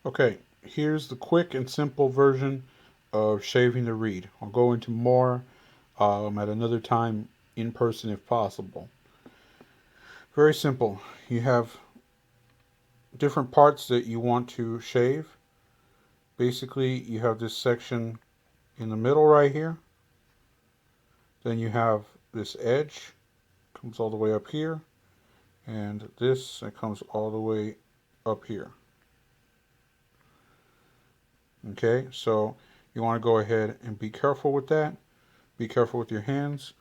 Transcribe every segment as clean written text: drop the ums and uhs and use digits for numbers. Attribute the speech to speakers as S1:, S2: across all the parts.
S1: Okay, here's the quick and simple version of shaving the reed. I'll go into more at another time in person if possible. Very simple. You have different parts that you want to shave. Basically, you have this section in the middle right here. Then you have this edge, comes all the way up here, and this that comes all the way up here. Okay, so you want to go ahead and be careful with that. Be careful with your hands.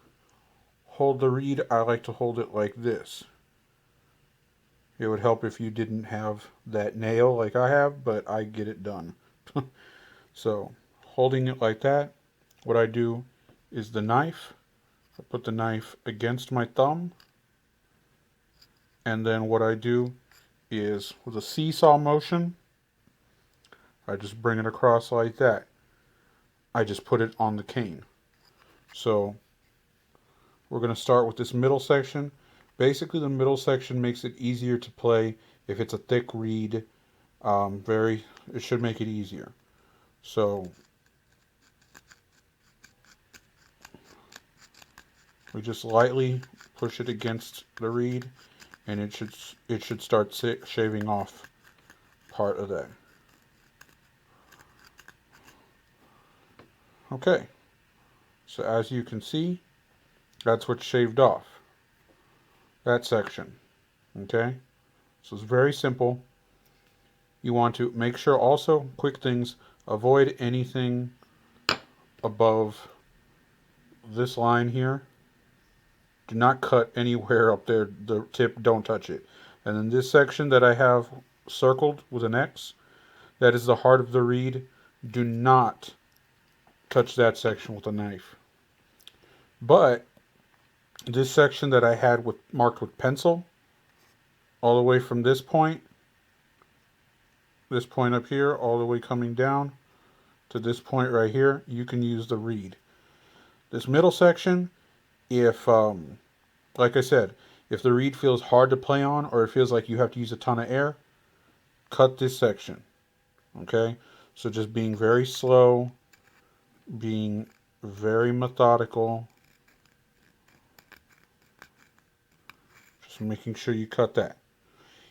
S1: Hold the reed. I like to hold it like this. It would help if you didn't have that nail like I have, but I get it done. So, holding it like that, what I do is the knife. I put the knife against my thumb, and then what I do is with a seesaw motion, I just bring it across like that. I just put it on the cane. So, we're going to start with this middle section. Basically, the middle section makes it easier to play if it's a thick reed. It should make it easier. So we just lightly push it against the reed, and it should start shaving off part of that. Okay, so as you can see, that's what's shaved off. That section. Okay, so it's very simple. You want to make sure also, quick things, avoid anything above this line here. Do not cut anywhere up there. The tip, don't touch it. And then this section that I have circled with an X, that is the heart of the reed. Do not touch that section with a knife. But this section that I had marked with pencil, all the way from this point up here, all the way coming down to this point right here, you can use the reed. This middle section, if like I said, if the reed feels hard to play on or it feels like you have to use a ton of air, cut this section. Okay? So just being very slow, being very methodical, just making sure you cut that.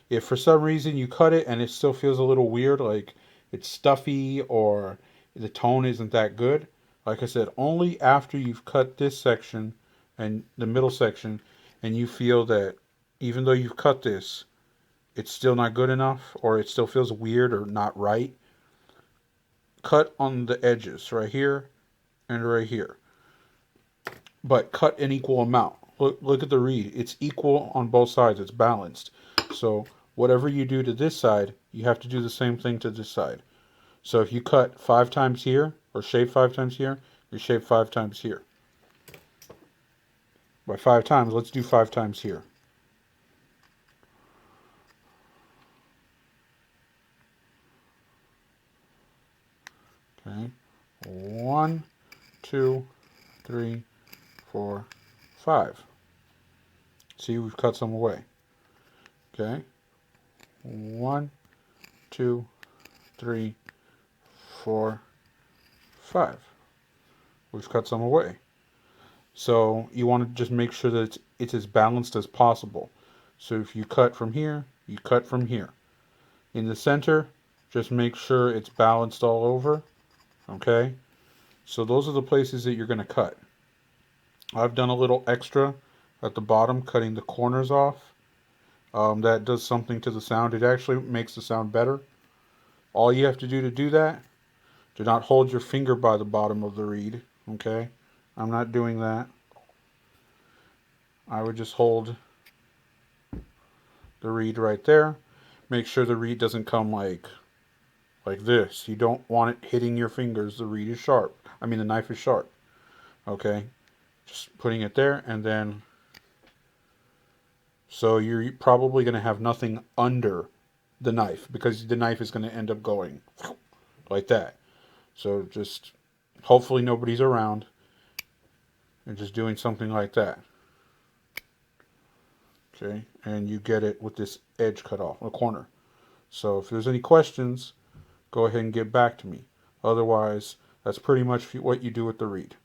S1: If for some reason you cut it and it still feels a little weird, like it's stuffy or the tone isn't that good, like I said, only after you've cut this section and the middle section and you feel that even though you've cut this, it's still not good enough or it still feels weird or not right, cut on the edges right here and right here. But cut an equal amount. Look at the reed. It's equal on both sides. It's balanced. So whatever you do to this side, you have to do the same thing to this side. So if you cut 5 times here or shave 5 times here, you shave 5 times here. By 5 times, let's do 5 times here. Okay. 1, 2, 3, 4, 5. See, we've cut some away. Okay. 1, 2, 3, 4, 5. We've cut some away. So you want to just make sure that it's as balanced as possible. So if you cut from here, you cut from here. In the center, just make sure it's balanced all over. Okay? So those are the places that you're going to cut. I've done a little extra at the bottom, cutting the corners off. That does something to the sound. It actually makes the sound better. All you have to do that, do not hold your finger by the bottom of the reed. Okay? I'm not doing that. I would just hold the reed right there. Make sure the reed doesn't come like this. You don't want it hitting your fingers. The reed is sharp. I mean, the knife is sharp. Okay? Just putting it there, and then so you're probably going to have nothing under the knife because the knife is going to end up going like that. So just hopefully nobody's around and just doing something like that. Okay, and you get it with this edge cut off, a corner. So if there's any questions, go ahead and get back to me. Otherwise, that's pretty much what you do with the reed.